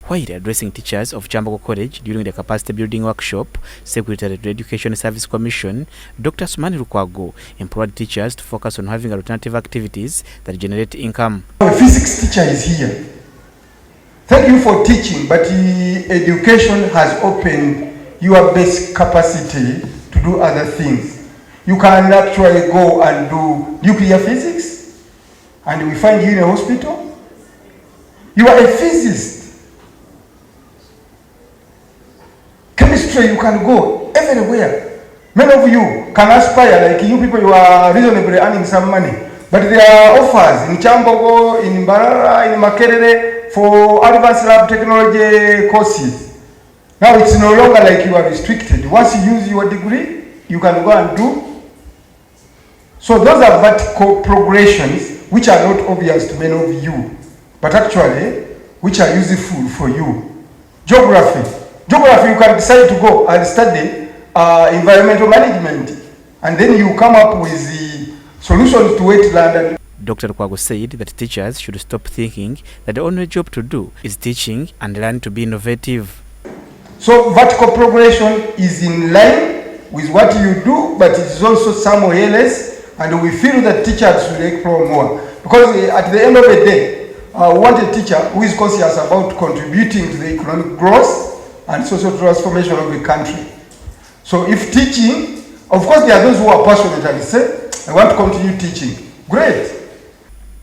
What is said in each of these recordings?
While addressing teachers of Kyambogo College during the capacity building workshop, Secretary to the Education Service Commission, Dr. Asuman Lukwago implored teachers to focus on having alternative activities that generate income. A physics teacher is here. Thank you for teaching, but education has opened your basic capacity to do other things. You can actually go and do nuclear physics, and we find you in a hospital. You are a physicist. Chemistry, you can go everywhere. Many of you can aspire, like you people, you are reasonably earning some money. But there are offers in Kyambogo, in Mbarara, in Makerere for advanced lab technology courses. Now it's no longer like you are restricted. Once you use your degree, you can go and do. So those are vertical progressions which are not obvious to many of you, but actually which are useful for you. Geography. Geography, you can decide to go and study environmental management, and then you come up with the solutions to wetland. Dr. Lukwago said that teachers should stop thinking that the only job to do is teaching and learn to be innovative. So vertical progression is in line with what you do, but it is also somewhere else, and we feel that teachers should explore more. Because at the end of the day, we want a teacher who is conscious about contributing to the economic growth and social transformation of the country. So if teaching, of course there are those who are passionate and say, I want to continue teaching. Great.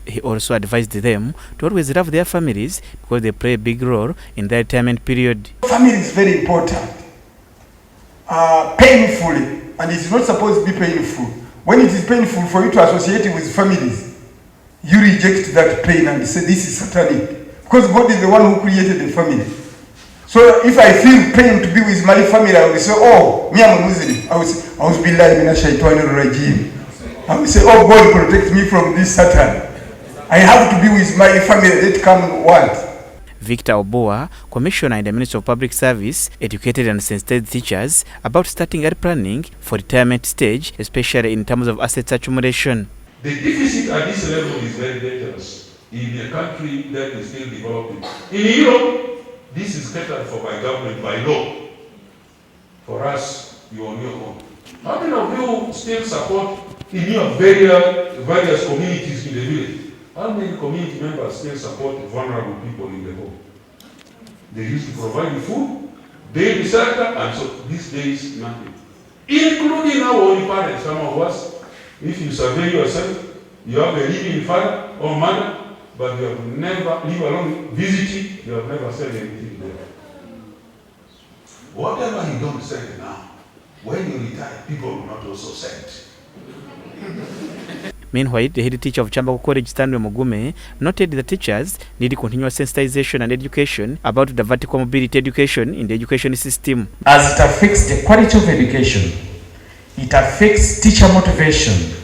He also advised them to always love their families because they play a big role in their retirement period. Family is very important. Painfully, and it is not supposed to be painful. When it is painful for you to associate with families, you reject that pain and say this is satanic. Because God is the one who created the family. So if I feel pain to be with my family, I will say, oh, me I'm a Muslim. I will say, Auzubillahi minash shaitanir rajim. I will say, oh, God protect me from this Satan. I have to be with my family. Let come what? Victor Oboa, Commissioner in the Ministry of Public Service, educated and sensitized teachers about starting early planning for retirement stage, especially in terms of assets accumulation. The deficit at this level is very dangerous in a country that is still developing. In Europe, this is catered for by government, by law. For us, you on your own. How many of you still support in your various communities in the village? How many community members still support vulnerable people in the home? They used to provide food, daily shelter, and so these days nothing. Including our own parents, some of us, if you survey yourself, you have a living father or mother, but you have never, leave alone visiting, you have never said anything there. Whatever you don't say now, when you retire, people will not also say it. Meanwhile, the head teacher of Kyambogo College, Stanley Mugume, noted that teachers need continuous sensitization and education about the vertical mobility education in the education system. As it affects the quality of education, it affects teacher motivation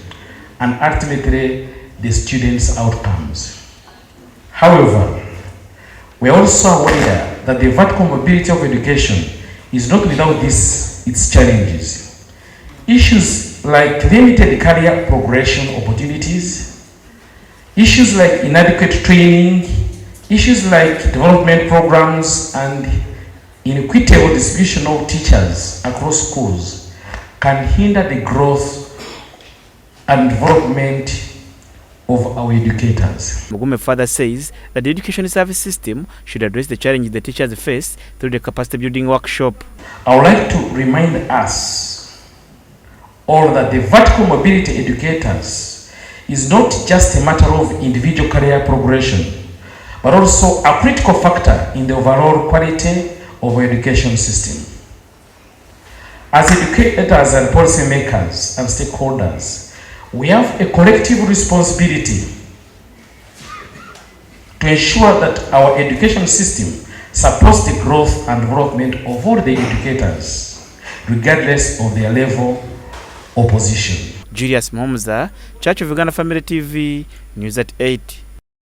and ultimately the students' outcomes. However, we are also aware that the vertical mobility of education is not without its challenges. Issues like limited career progression opportunities, issues like inadequate training, issues like development programs and inequitable distribution of teachers across schools can hinder the growth and development of our educators. Mugume further says that the education service system should address the challenges the teachers face through the capacity building workshop. I would like to remind us all that the vertical mobility educators is not just a matter of individual career progression, but also a critical factor in the overall quality of our education system. As educators and policymakers and stakeholders, we have a collective responsibility to ensure that our education system supports the growth and development of all the educators, regardless of their level or position. Julius Momza, Church of Uganda Family TV, News at 8.